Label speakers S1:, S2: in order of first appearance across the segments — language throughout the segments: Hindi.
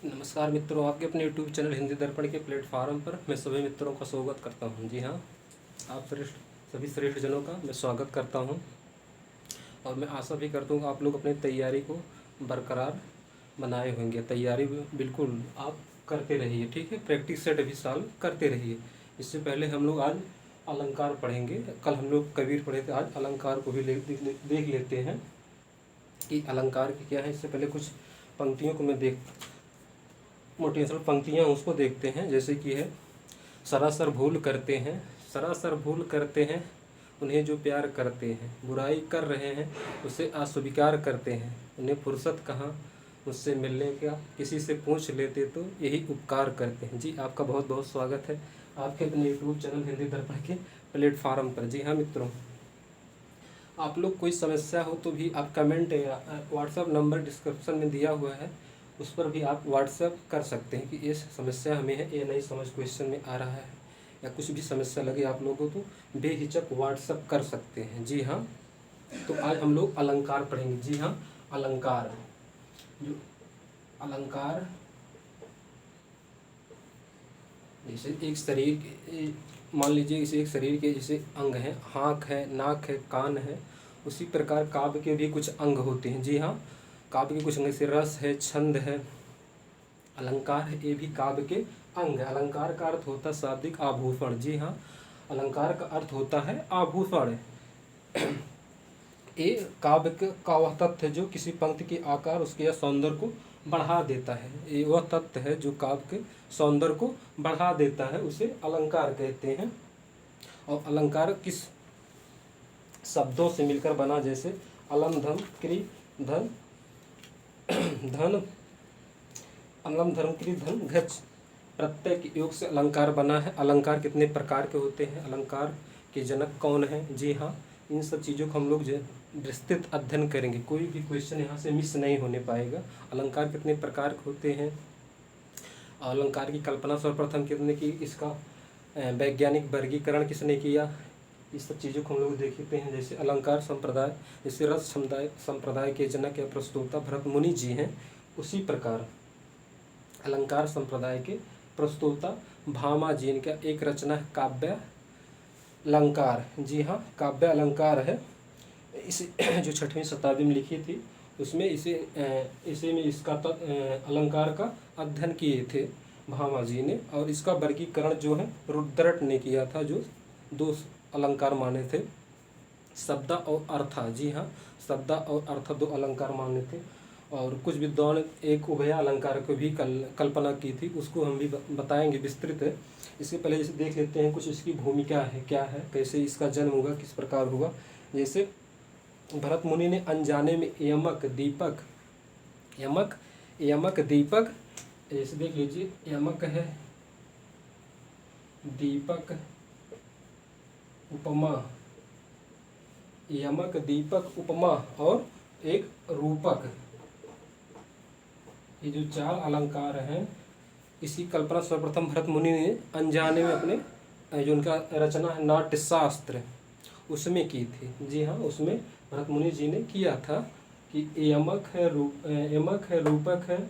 S1: नमस्कार मित्रों, आपके अपने YouTube चैनल हिंदी दर्पण के प्लेटफार्म पर मैं सभी मित्रों का स्वागत करता हूं। जी हाँ, आप सभी श्रेष्ठ जनों का मैं स्वागत करता हूं और मैं आशा भी करता हूँ आप लोग अपनी तैयारी को बरकरार बनाए होंगे। तैयारी बिल्कुल आप करते रहिए, ठीक है। प्रैक्टिस सेट भी साल करते रहिए। इससे पहले हम लोग आज अलंकार पढ़ेंगे। कल हम लोग कबीर पढ़े थे, आज अलंकार को भी देख लेते हैं कि अलंकार की क्या है। इससे पहले कुछ पंक्तियों को मैं मोटिवेशनल पंक्तियाँ उसको देखते हैं। जैसे कि है, सरासर भूल करते हैं, सरासर भूल करते हैं उन्हें जो प्यार करते हैं, बुराई कर रहे हैं उसे अस्वीकार करते हैं, उन्हें फुर्सत कहाँ मुझसे मिलने का, किसी से पूछ लेते तो यही उपकार करते हैं। जी, आपका बहुत बहुत स्वागत है आपके अपने यूट्यूब चैनल हिंदी दर्पण के प्लेटफार्म पर। जी हाँ मित्रों, आप लोग कोई समस्या हो तो भी आप कमेंट या व्हाट्सएप नंबर डिस्क्रिप्शन में दिया हुआ है, उस पर भी आप व्हाट्सएप कर सकते हैं कि ये समस्या हमें है, ये नहीं समझ क्वेश्चन में आ रहा है, या कुछ भी समस्या लगे आप लोगों को तो बेहिचक व्हाट्सएप कर सकते हैं। जी हाँ, तो आज हम लोग अलंकार पढ़ेंगे। जी हाँ, अलंकार, जो अलंकार जैसे एक शरीर के, मान लीजिए इसे एक शरीर के जैसे अंग हैं, आँख है, नाक है, कान है, उसी प्रकार काव्य के भी कुछ अंग होते हैं। जी हाँ, काव्य के कुछ अंग जैसे रस है, छंद है, अलंकार है, ये भी काव्य के अंग है। अलंकार का अर्थ होता है शाब्दिक आभूषण। जी हाँ, अलंकार का अर्थ होता है आभूषण। ये काव्य का वह तत्व है जो किसी पंक्ति के आकार उसके या सौंदर्य को बढ़ा देता है। ये वह तत्व है जो काव्य के सौंदर्य को बढ़ा देता है, उसे अलंकार कहते हैं। और अलंकार किस शब्दों से मिलकर बना, जैसे अलम धम क्री धन धन, अलम धर्म क्री धन घच, प्रत्यय के योग से अलंकार बना है। अलंकार कितने प्रकार के होते हैं, अलंकार के जनक कौन है। जी हाँ, इन सब चीज़ों को हम लोग जो विस्तृत अध्ययन करेंगे, कोई भी क्वेश्चन यहाँ से मिस नहीं होने पाएगा। अलंकार कितने प्रकार के होते हैं, अलंकार की कल्पना सर्वप्रथम किसने की, इसका वैज्ञानिक वर्गीकरण किसने किया, इस सब चीज़ों को हम लोग देखते हैं। जैसे अलंकार संप्रदाय, जैसे रस संप्रदाय के जनक या प्रस्तोता भरत मुनि जी हैं, उसी प्रकार अलंकार संप्रदाय के प्रस्तोता भामा जी, इनका एक रचना है काव्य अलंकार। जी हाँ, काव्य अलंकार है। इसे जो 6वीं शताब्दी में लिखी थी, उसमें इसे में इसका अलंकार का अध्ययन किए थे भामा जी ने, और इसका वर्गीकरण जो है रुद्रट ने किया था, जो 2 अलंकार माने थे, शब्द और अर्थ। जी हाँ, शब्द और अर्थ 2 अलंकार माने थे। और कुछ विद्वान एक उभय अलंकार को भी कल्पना की थी, उसको हम भी बताएंगे विस्तृत है। इसके पहले जैसे देख लेते हैं कुछ इसकी भूमिका है, क्या है, कैसे इसका जन्म हुआ, किस प्रकार हुआ। जैसे भरत मुनि ने अनजाने में यमक दीपक, यमक दीपक, जैसे देख लीजिए यमक है, दीपक, उपमा, यमक दीपक उपमा और एक रूपक, ये जो 4 अलंकार हैं, इसी कल्पना सर्वप्रथम भरत मुनि ने अनजाने में अपने जो उनका रचना है नाट्यशास्त्र, उसमें की थी। जी हाँ, उसमें भरत मुनि जी ने किया था कि यमक है, रूपक है,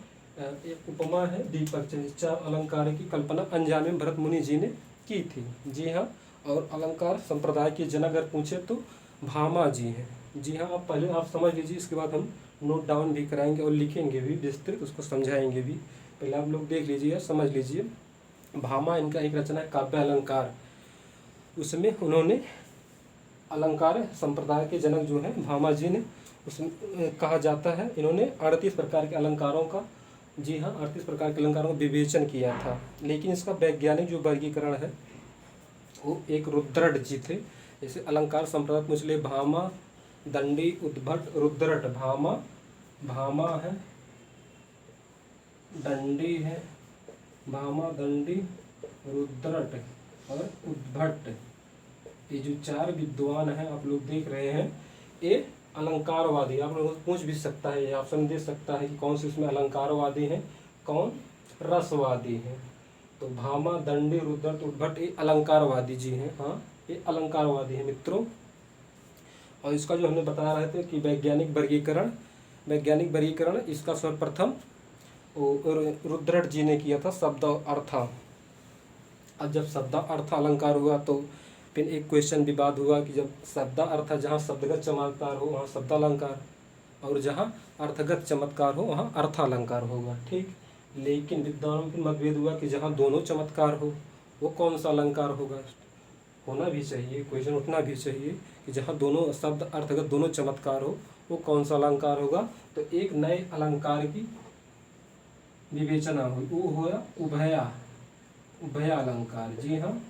S1: उपमा है, दीपक, 4 अलंकार की कल्पना अनजाने में भरत मुनि जी ने की थी। जी हाँ, और अलंकार संप्रदाय के जनक अगर पूछे तो भामा जी हैं। जी हाँ, आप पहले आप समझ लीजिए, इसके बाद हम नोट डाउन भी कराएंगे और लिखेंगे भी विस्तृत, उसको समझाएंगे भी। पहले आप लोग देख लीजिए, समझ लीजिए। भामा, इनका एक रचना है काव्य अलंकार, उसमें उन्होंने अलंकार संप्रदाय के जनक जो हैं भामा जी ने, उसमें कहा जाता है इन्होंने 38 प्रकार के अलंकारों का, जी हाँ, 38 प्रकार के अलंकारों का विवेचन किया था। लेकिन इसका वैज्ञानिक जो वर्गीकरण है वो एक रुद्रट जी थे। जैसे अलंकार संप्रदाय पूछ ले, भामा, दंडी, उद्भट, रुद्रट। भामा है, दंडी है, भामा, दंडी, रुद्रट और उद्भट, ये जो 4 विद्वान हैं आप लोग देख रहे हैं, ये अलंकारवादी। आप लोग पूछ भी सकता है, ये ऑप्शन दे सकता है कि कौन से इसमें अलंकारवादी हैं, कौन रसवादी हैं। तो भामा, दंडी, रुद्रट, उद्भट, ये अलंकारवादी जी हैं। हाँ, ये अलंकारवादी हैं मित्रों। और इसका जो हमने बता रहे थे कि वैज्ञानिक वर्गीकरण इसका सर्वप्रथम रुद्रट जी ने किया था शब्द अर्थ। अब जब शब्द अर्थ अलंकार हुआ तो फिर एक क्वेश्चन विवाद हुआ कि जब शब्द अर्थ जहाँ शब्दगत चमत्कार हो वहाँ शब्द अलंकार, और जहाँ अर्थगत चमत्कार हो वहाँ अर्थ अलंकार होगा। ठीक, लेकिन विद्वानों में मतभेद हुआ कि जहाँ दोनों चमत्कार हो वो कौन सा अलंकार होगा। होना भी चाहिए, क्वेश्चन उठना भी चाहिए कि जहाँ दोनों शब्द अर्थगत दोनों चमत्कार हो वो कौन सा अलंकार होगा। तो एक नए अलंकार की विवेचना हुई, वो हुआ उभय अलंकार। जी हाँ,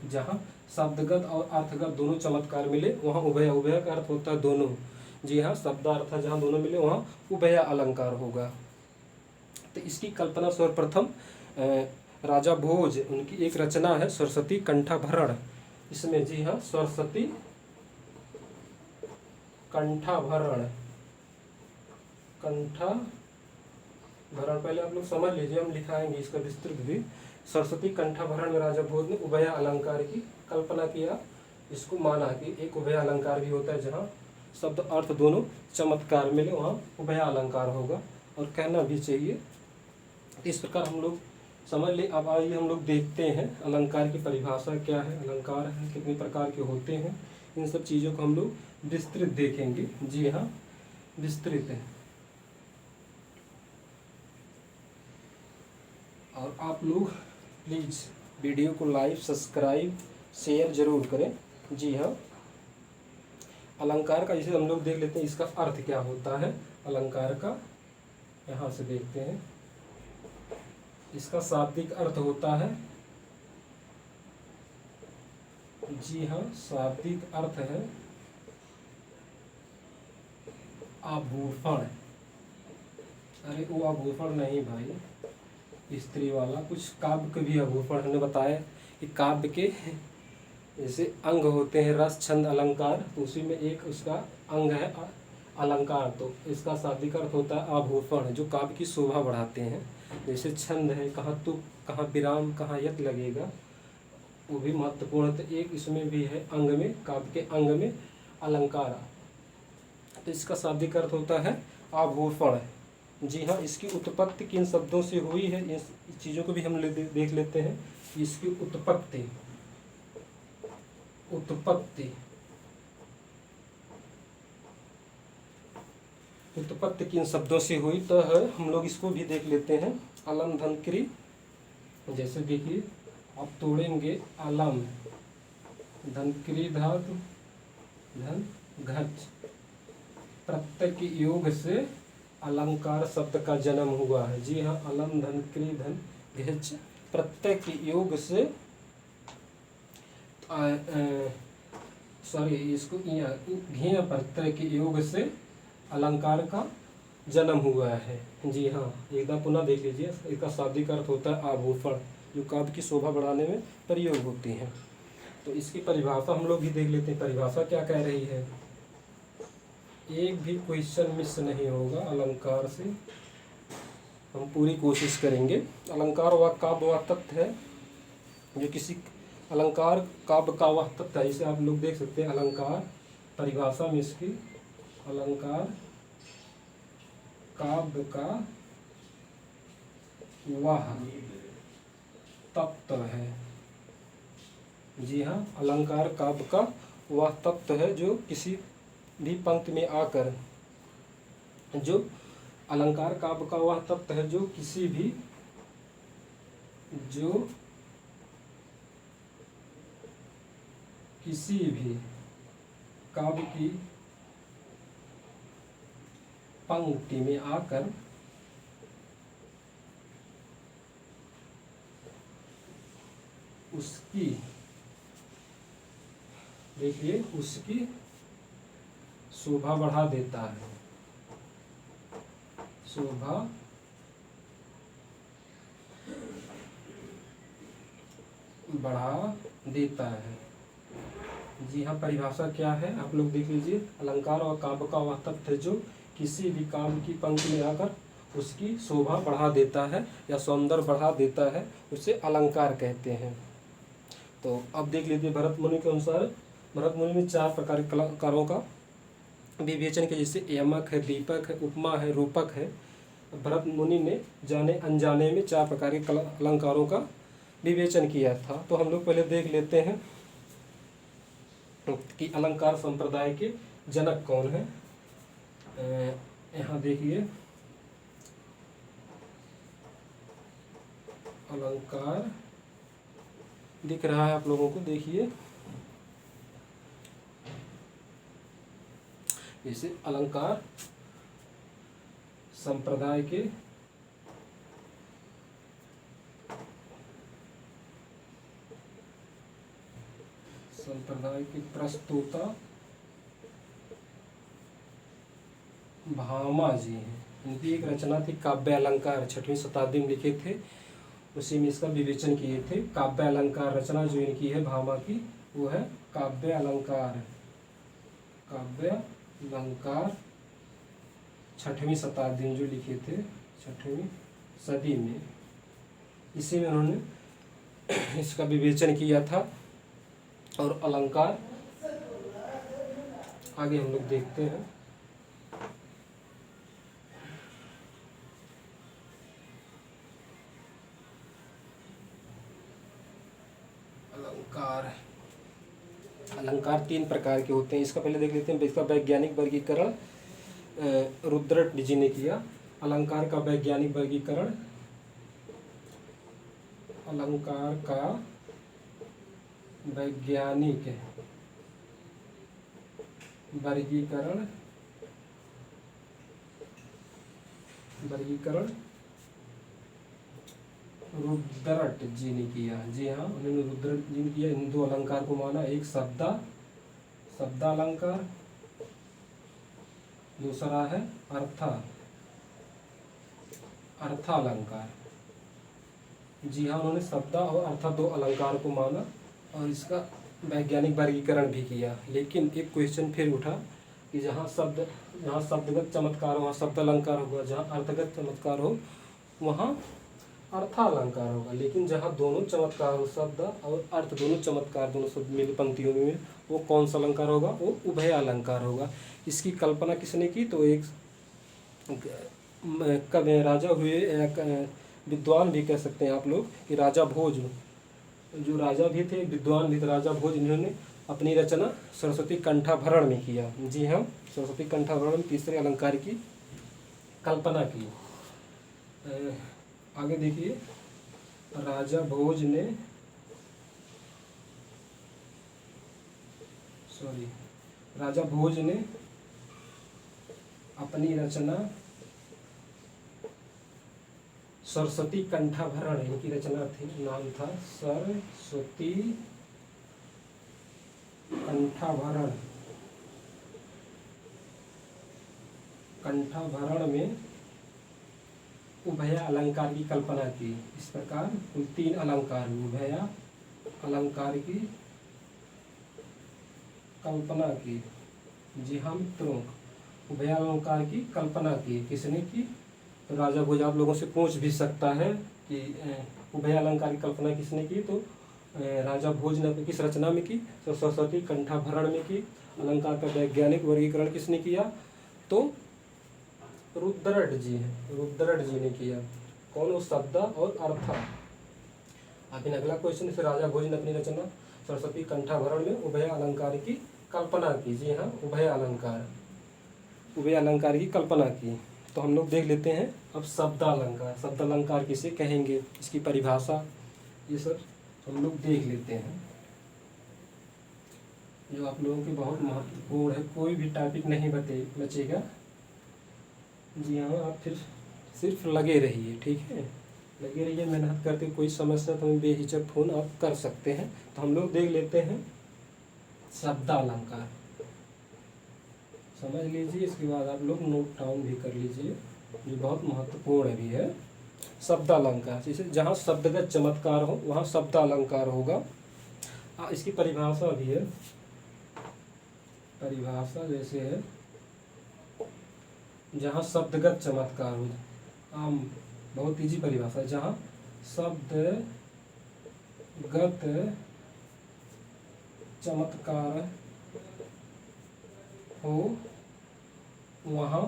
S1: जहाँ शब्दगत और अर्थगत दोनों चमत्कार मिले वहाँ उभय का अर्थ होता है दोनों। जी हाँ, शब्द अर्थ जहाँ दोनों मिले वहाँ उभय अलंकार होगा। तो इसकी कल्पना सर्वप्रथम राजा भोज, उनकी एक रचना है सरस्वती कंठाभरण। इसमें जी हाँ सरस्वती कंठाभरण पहले आप लोग समझ लीजिए, हम लिखाएंगे इसका विस्तृत भी। सरस्वती कंठाभरण में राजा भोज ने उभय अलंकार की कल्पना किया, इसको माना कि एक उभय अलंकार भी होता है जहाँ शब्द अर्थ दोनों चमत्कार मिले वहाँ उभय अलंकार होगा, और कहना भी चाहिए। इस प्रकार हम लोग समझ ले। अब आइए हम लोग देखते हैं अलंकार की परिभाषा क्या है, अलंकार है कितने प्रकार के होते हैं, इन सब चीज़ों को हम लोग विस्तृत देखेंगे। जी हाँ, विस्तृत है। और आप लोग प्लीज़ वीडियो को लाइक सब्सक्राइब शेयर जरूर करें। जी हाँ, अलंकार का इसे हम लोग देख लेते हैं, इसका अर्थ क्या होता है अलंकार का। यहाँ से देखते हैं, इसका शाब्दिक अर्थ होता है, जी हाँ शाब्दिक अर्थ है आभूषण। अरे वो आभूषण नहीं भाई, स्त्री वाला कुछ काव्य के भी आभूषण। हमने बताया कि काव्य के जैसे अंग होते हैं रस छंद अलंकार, तो उसी में एक उसका अंग है अलंकार। तो इसका शाब्दिक अर्थ होता है आभूषण, जो काव्य की शोभा बढ़ाते हैं। जैसे छंद है, कहाँ तुक कहाँ विराम कहाँ यत लगेगा, वो भी महत्वपूर्ण। तो एक इसमें भी है अंग में, काव्य के अंग में अलंकार। तो इसका शाब्दिक अर्थ होता है आभूषण। जी हाँ, इसकी उत्पत्ति किन शब्दों से हुई है, इन चीज़ों को भी हम देख लेते हैं। इसकी उत्पत्ति किन शब्दों से हुई, तो है हम लोग इसको भी देख लेते हैं। अलम धनक्री, जैसे देखिए आप तोड़ेंगे अलम धनक्री धातु धन घच, प्रत्यय के योग से अलंकार शब्द का जन्म हुआ है। जी हाँ, अलम धनक्री धन घच प्रत्यय के योग से इसको घिया प्रत्यय के योग से अलंकार का जन्म हुआ है। जी हाँ, एकदम पुनः देख लीजिए। इसका शाब्दिक अर्थ होता है आभूषण, जो काव्य की शोभा बढ़ाने में प्रयोग होती हैं। तो इसकी परिभाषा हम लोग भी देख लेते हैं, परिभाषा क्या कह रही है। एक भी क्वेश्चन मिस नहीं होगा अलंकार से, हम पूरी कोशिश करेंगे। अलंकार वह काव्य वह तत्व है जो किसी अलंकार काव्य का वह तत्व है। इसे आप लोग देख सकते हैं अलंकार परिभाषा में, इसकी अलंकार काव्य का वह तत्व है। जी हाँ, अलंकार काव्य का वह तत्व है जो किसी भी पंक्ति में आकर, जो अलंकार काव्य का वह तत्व है जो किसी भी काव्य की पंक्ति में आकर उसकी, देखिए उसकी शोभा बढ़ा देता है, शोभा बढ़ा देता है। जी हाँ, परिभाषा क्या है आप लोग देख लीजिए। अलंकार और काव्य का वह तत्व है जो किसी भी काव्य की पंक्ति में आकर उसकी शोभा बढ़ा देता है या सौंदर्य बढ़ा देता है, उसे अलंकार कहते हैं। तो अब देख लीजिए भरत मुनि के अनुसार, भरत मुनि में 4 प्रकार के अलंकारों का विवेचन के, जैसे यमक है, दीपक है, उपमा है, रूपक है। भरत मुनि ने जाने अनजाने में 4 प्रकार के अलंकारों का विवेचन किया था। तो हम लोग पहले देख लेते हैं कि अलंकार संप्रदाय के जनक कौन है। यहाँ देखिए, अलंकार दिख रहा है आप लोगों को, देखिए जैसे अलंकार संप्रदाय के प्रस्तोता भामा जी हैं। इनकी एक रचना थी काव्य अलंकार, 6वीं शताब्दी में लिखे थे, उसी में इसका विवेचन किए थे। काव्य अलंकार रचना जो इनकी है भामा की, वो है काव्य अलंकार। काव्य अलंकार 6वीं शताब्दी में जो लिखे थे, 6वीं सदी में, इसी में उन्होंने इसका विवेचन किया था। और अलंकार आगे हम लोग देखते हैं। अलंकार 3 प्रकार के होते हैं। इसका पहले देख लेते हैं, इसका वैज्ञानिक वर्गीकरण रुद्रट जी ने किया। अलंकार का वैज्ञानिक वर्गीकरण, अलंकार का वैज्ञानिक वर्गीकरण रुद्रट जी ने किया। जी हाँ, उन्होंने रुद्रट जी ने किया। इन 2 अलंकार को माना, एक शब्दालंकार, दूसरा है अर्थालंकार। जी हाँ, उन्होंने शब्द और अर्थ 2 अलंकार को माना और इसका वैज्ञानिक वर्गीकरण भी किया। लेकिन एक क्वेश्चन फिर उठा कि जहाँ शब्दगत चमत्कार हो वहाँ शब्द अलंकार होगा, जहाँ अर्थगत चमत्कार हो वहाँ अर्थालंकार होगा। लेकिन जहाँ दोनों चमत्कार हो, शब्द और अर्थ दोनों चमत्कार, दोनों शब्द मिली पंक्तियों में, वो कौन सा अलंकार होगा? वो उभय अलंकार होगा। इसकी कल्पना किसने की? तो एक कभी राजा हुए, विद्वान भी कह सकते हैं आप लोग, कि राजा भोज, जो राजा भी थे, विद्वान भी थे, राजा भोज, इन्होंने अपनी रचना सरस्वती कंठाभरण में किया। जी हाँ, सरस्वती कंठाभरण में तीसरे अलंकार की कल्पना की। आगे देखिए, राजा भोज ने अपनी रचना सरस्वती कंठाभरण, इनकी रचना थी, नाम था सरस्वती कंठाभरण में उभय अलंकार की कल्पना की। इस प्रकार कुल 3 अलंकार उभय अलंकार की कल्पना की। जी हाँ मित्रों, उभय अलंकार की कल्पना की किसने की? तो राजा भोज आप लोगों से पूछ भी सकता है कि उभय अलंकार की कल्पना किसने की? तो राजा भोज ने किस रचना में की? तो सरस्वती कंठाभरण में की। अलंकार का वैज्ञानिक वर्गीकरण किसने किया? तो रुद्रट जी ने किया। कौन? वो शब्द और अर्थ। अभी अगला क्वेश्चन से, राजा भोज ने अपनी रचना सरस्वती कंठाभरण में उभय अलंकार की कल्पना की। जी हाँ, उभय अलंकार की कल्पना की। तो हम लोग देख लेते हैं अब शब्दालंकार किसे कहेंगे, इसकी परिभाषा, ये सब हम लोग देख लेते हैं, जो आप लोगों की बहुत महत्वपूर्ण है। कोई भी टॉपिक नहीं बचेगा। जी हाँ, आप फिर सिर्फ लगे रहिए, ठीक है, लगे रहिए, मेहनत करके। कोई समस्या तो बेहिचक फ़ोन आप कर सकते हैं। तो हम लोग देख लेते हैं शब्दालंकार, समझ लीजिए। इसके बाद आप लोग नोट डाउन भी कर लीजिए, जो बहुत महत्वपूर्ण भी है। शब्दालंकार, जैसे जहाँ शब्दगत चमत्कार हो वहाँ शब्दालंकार होगा। इसकी परिभाषा भी है। परिभाषा जैसे है, जहाँ शब्दगत चमत्कार हो, बहुत ईजी परिभाषा, जहाँ शब्दगत चमत्कार हो वहाँ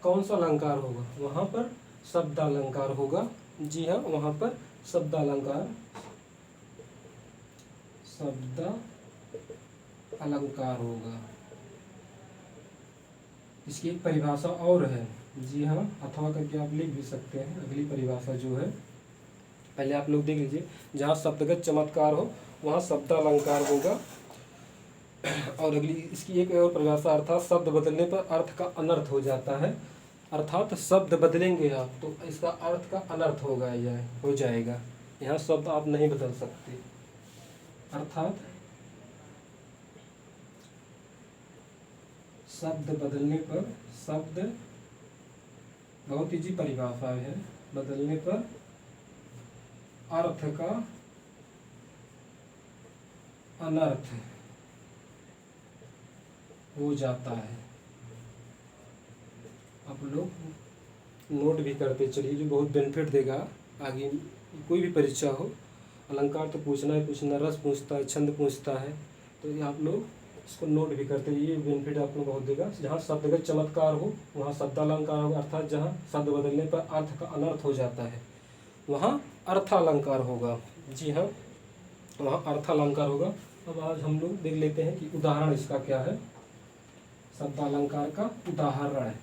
S1: कौन सा अलंकार होगा? वहाँ पर शब्दालंकार होगा। जी हाँ, वहाँ पर शब्दालंकार, शब्द अलंकार होगा। इसकी एक परिभाषा और है। जी हाँ, अथवा करके आप लिख भी सकते हैं। अगली परिभाषा जो है, पहले आप लोग देख लीजिए, जहाँ शब्दगत चमत्कार हो वहाँ शब्दालंकार होगा। और अगली इसकी एक और परिभाषा, अर्थात शब्द बदलने पर अर्थ का अनर्थ हो जाता है। अर्थात शब्द बदलेंगे आप तो इसका अर्थ का अनर्थ हो जाएगा। यहाँ शब्द आप नहीं बदल सकते। अर्थात शब्द बदलने पर, शब्द बहुत इजी परिभाषा है, बदलने पर अर्थ का अनर्थ हो जाता है। आप लोग नोट भी करते चलिए, जो बहुत बेनिफिट देगा आगे कोई भी परीक्षा हो। अलंकार तो पूछना ही पूछना, रस पूछता है, छंद पूछता है, तो ये आप लोग इसको नोट भी करते रहिए, बेनिफिट आपको बहुत देगा। जहाँ शब्दगत चमत्कार हो वहाँ शब्दालंकार होगा, अर्थात जहाँ शब्द बदलने पर अर्थ का अनर्थ हो जाता है वहाँ अर्थालंकार होगा। जी हाँ, वहाँ अर्थालंकार होगा। अब आज हम लोग देख लेते हैं कि उदाहरण इसका क्या है, शब्दालंकार का उदाहरण है।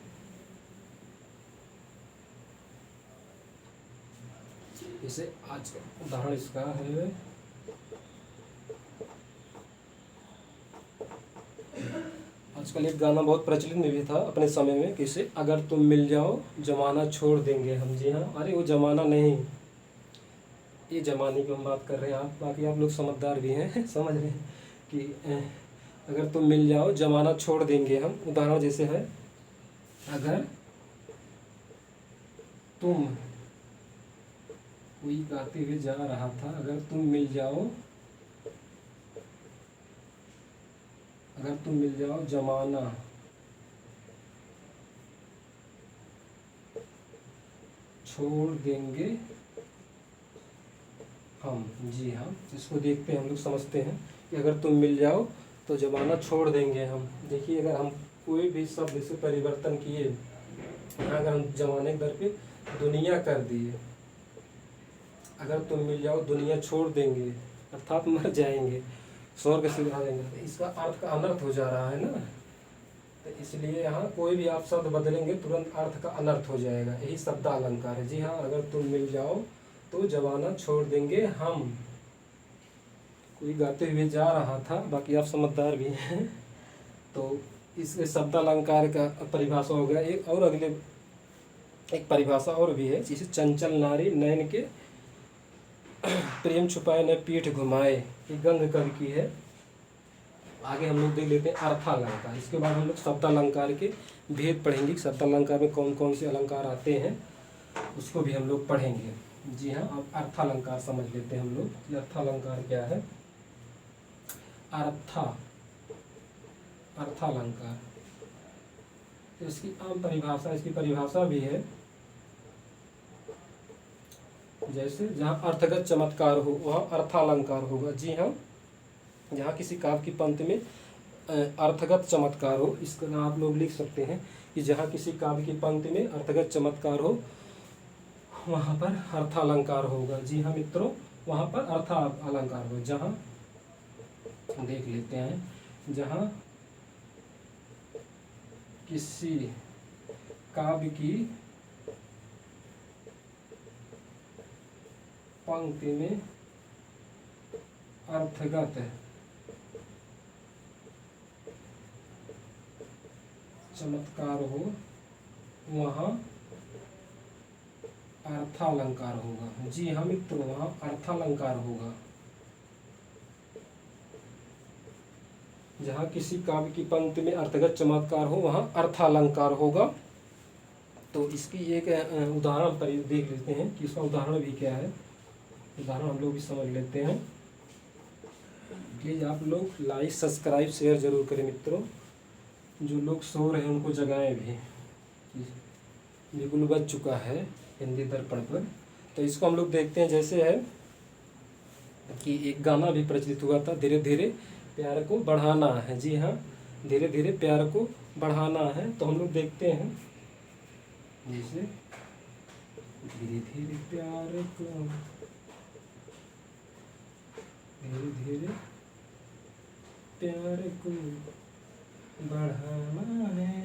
S1: जैसे आज का उदाहरण इसका है, आजकल एक गाना बहुत प्रचलित में भी था अपने समय में, किसे अगर तुम मिल जाओ जमाना छोड़ देंगे हम। जी हाँ, अरे वो जमाना नहीं, ये जमाने की हम बात कर रहे हैं। आप बाकी आप लोग समझदार भी हैं समझ रहे हैं कि अगर तुम मिल जाओ जमाना छोड़ देंगे हम। उदाहरण जैसे है, अगर तुम, कोई गाते हुए जा रहा था, अगर तुम मिल जाओ, अगर तुम मिल जाओ जमाना छोड़ देंगे हम। जी हाँ, इसको देखते हैं हम लोग, समझते हैं कि अगर तुम मिल जाओ तो जमाना छोड़ देंगे हम। देखिए, अगर हम कोई भी शब्द से परिवर्तन किए, यहाँ अगर हम जमाने के दर पे दुनिया कर दिए, अगर तुम मिल जाओ दुनिया छोड़ देंगे अर्थात मर जाएंगे, स्वर्ग से आ जाएंगे, तो इसका अर्थ का अनर्थ हो जा रहा है ना। तो इसलिए यहाँ कोई भी आप शब्द बदलेंगे तुरंत अर्थ का अनर्थ हो जाएगा, यही शब्दालंकार है। जी हाँ, अगर तुम मिल जाओ तो जमाना छोड़ देंगे हम। कोई गाते हुए जा रहा था, बाकी आप समझदार भी हैं, तो इस शब्दालंकार का परिभाषा हो गया। एक और अगले एक परिभाषा और भी है, जिसे चंचल नारी नयन के प्रेम छुपाए न पीठ घुमाए, ये गंग कवि की है। आगे हम लोग देख लेते हैं अर्थालंकार। इसके बाद हम लोग शब्दालंकार के भेद पढ़ेंगे, शब्दालंकार में कौन कौन से अलंकार आते हैं उसको भी हम लोग पढ़ेंगे। जी हाँ, अब अर्थालंकार समझ लेते हैं हम लोग कि अर्थालंकार क्या है। अर्थालंकार तो इसकी आम परिभाषा, इसकी परिभाषा भी है, जैसे जहाँ अर्थगत चमत्कार हो वहाँ अर्थालंकार होगा। जी हाँ, जहाँ किसी काव्य की पंक्ति में अर्थगत चमत्कार हो, इसका आप लोग लिख सकते हैं कि जहाँ किसी काव्य की पंक्ति में अर्थगत चमत्कार हो वहाँ पर अर्थालंकार होगा। जी हाँ मित्रों, वहाँ पर अर्थालंकार हो। जहाँ देख लेते हैं, जहाँ किसी काव्य की पंक्ति में अर्थगत चमत्कार हो वहाँ अर्थालंकार होगा। जी हाँ मित्रों, वहाँ अर्थालंकार होगा। जहाँ किसी काव्य की पंक्ति में अर्थगत चमत्कार हो वहाँ अर्थालंकार होगा। तो इसकी एक उदाहरण पर देख लेते हैं कि इसका उदाहरण भी क्या है। उदाहरण हम लोग भी समझ लेते हैं। प्लीज़ आप लोग लाइक सब्सक्राइब शेयर जरूर करें मित्रों। जो लोग सो रहे हैं उनको जगाएं भी, बिल्कुल बज चुका है हिंदी दर्पण पर। तो इसको हम लोग देखते हैं। जैसे है कि एक गाना भी प्रचलित हुआ था, धीरे धीरे प्यार को बढ़ाना है। जी हाँ, धीरे धीरे प्यार को बढ़ाना है। तो हम लोग देखते हैं जैसे धीरे धीरे प्यार को धीरे धीरे प्यार को बढ़ाना है।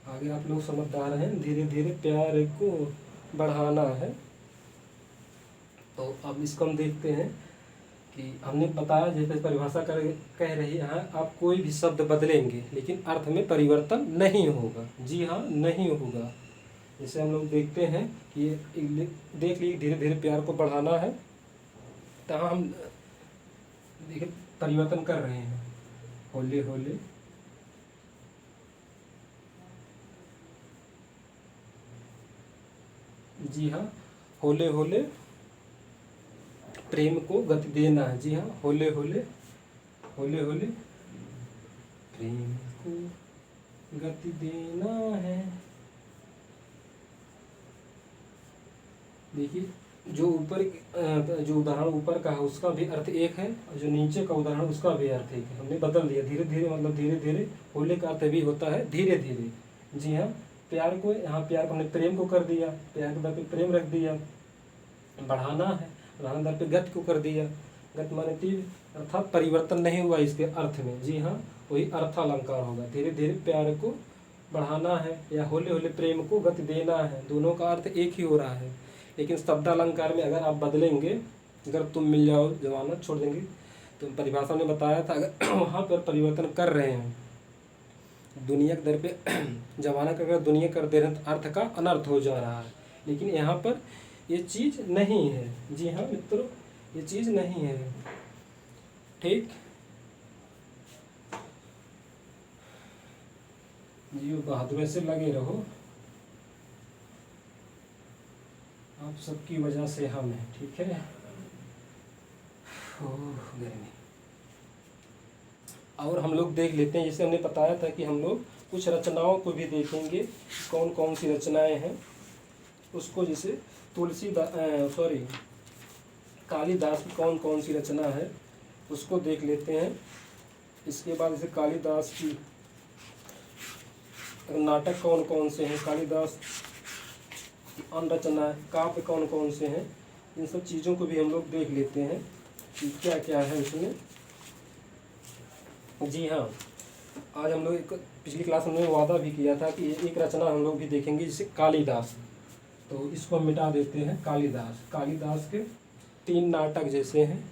S1: आगे आप लोग समझदार हैं, धीरे धीरे प्यार को बढ़ाना है। तो अब इसको हम देखते हैं कि हमने बताया जैसे परिभाषा कह रही है, यहाँ आप कोई भी शब्द बदलेंगे लेकिन अर्थ में परिवर्तन नहीं होगा। जी हाँ, नहीं होगा। जैसे हम लोग देखते हैं कि देख लीजिए, धीरे धीरे प्यार को बढ़ाना है, तो हम देखिए परिवर्तन कर रहे हैं, होले होले जी हाँ, होले होले प्रेम को गति देना है। जी हाँ, होले होले होले होले प्रेम को गति देना है। देखिए जो उदाहरण ऊपर का है उसका भी अर्थ एक है, और जो नीचे का उदाहरण उसका भी अर्थ एक है। हमने बदल दिया, धीरे धीरे मतलब धीरे धीरे, होले का अर्थ भी होता है धीरे धीरे। जी हाँ, प्यार को, यहाँ प्यार को हमने प्रेम को कर दिया, प्यार के दर पे प्रेम रख दिया। बढ़ाना है, बढ़ाना दर पे गति को कर दिया, गति माने तीव्र, अर्थात परिवर्तन नहीं हुआ इसके अर्थ में। जी हाँ, वही अर्थालंकार होगा। धीरे धीरे प्यार को बढ़ाना है या होले होले प्रेम को गति देना है, दोनों का अर्थ एक ही हो रहा है। लेकिन शब्दालंकार में अगर आप बदलेंगे, अगर तुम मिल जाओ जमानत छोड़ देंगे, तो परिभाषा ने बताया था अगर वहाँ पर परिवर्तन कर रहे हैं दुनिया के दर पे जमाना का, अगर दुनिया कर दे रहे हैं तो अर्थ का अनर्थ हो जा रहा है। लेकिन यहाँ पर ये चीज़ नहीं है। जी हाँ मित्रों, ये चीज़ नहीं है। ठीक, जी बहादुर से लगे रहो, आप सबकी वजह से हम हैं। ठीक है, गर्मी। और हम लोग देख लेते हैं, जैसे हमने बताया था कि हम लोग कुछ रचनाओं को भी देखेंगे, कौन कौन सी रचनाएं हैं उसको। जैसे कालिदास की कौन कौन सी रचना है उसको देख लेते हैं। इसके बाद जैसे कालिदास की नाटक कौन कौन से हैं, कालिदास की अन्य रचना काव्य कौन कौन से हैं, इन सब चीज़ों को भी हम लोग देख लेते हैं कि क्या क्या है उसमें। जी हाँ, आज हम लोग पिछली क्लास में वादा भी किया था कि एक रचना हम लोग भी देखेंगे, जैसे कालिदास। तो इसको हम मिटा देते हैं। कालिदास के 3 नाटक जैसे हैं,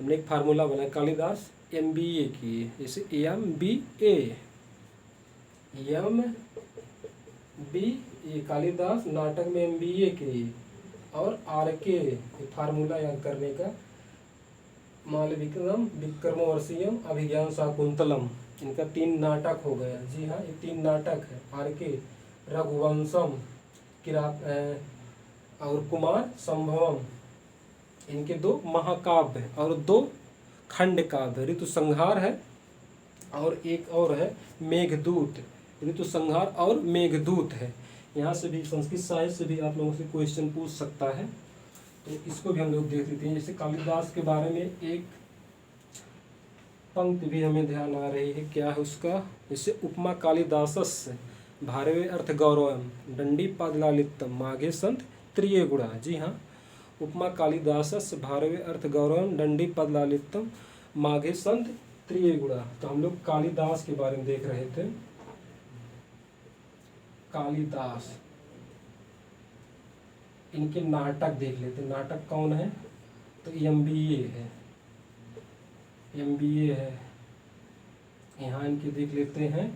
S1: हमने एक फार्मूला बनाया, कालिदास MBA किए, जैसे MBA कालिदास नाटक में MBA किए, और RK फार्मूला याद करने का, मालविक्रम विक्रमोर्वशीयम अभिज्ञान शाकुंतलम, इनका 3 नाटक हो गया। जी हाँ, ये 3 नाटक है। RK रघुवंशम और कुमार संभवम, इनके 2 महाकाव्य हैं और 2 खंड काव्य, ऋतु संहार है और एक और है मेघदूत। ऋतु संहार और मेघदूत है। यहाँ से भी संस्कृत साहित्य से भी आप लोगों से क्वेश्चन पूछ सकता है, तो इसको भी हम लोग देख लेते हैं। जैसे कालिदास के बारे में एक पंक्ति भी हमें ध्यान आ रही है, क्या है उसका, जैसे उपमा कालिदासस्य भारवे अर्थ गौरवम दंडी पादलालित्यम माघे संत त्रिये गुणा। जी हाँ, उपमा कालिदासस्य भारवे अर्थ गौरवम दंडी पादलालित्यम माघे संत त्रिये गुणा। तो हम लोग कालिदास के बारे में देख रहे थे। कालिदास, इनके नाटक देख लेते हैं। नाटक कौन है, तो MBA है, MBA है। यहाँ इनके देख लेते हैं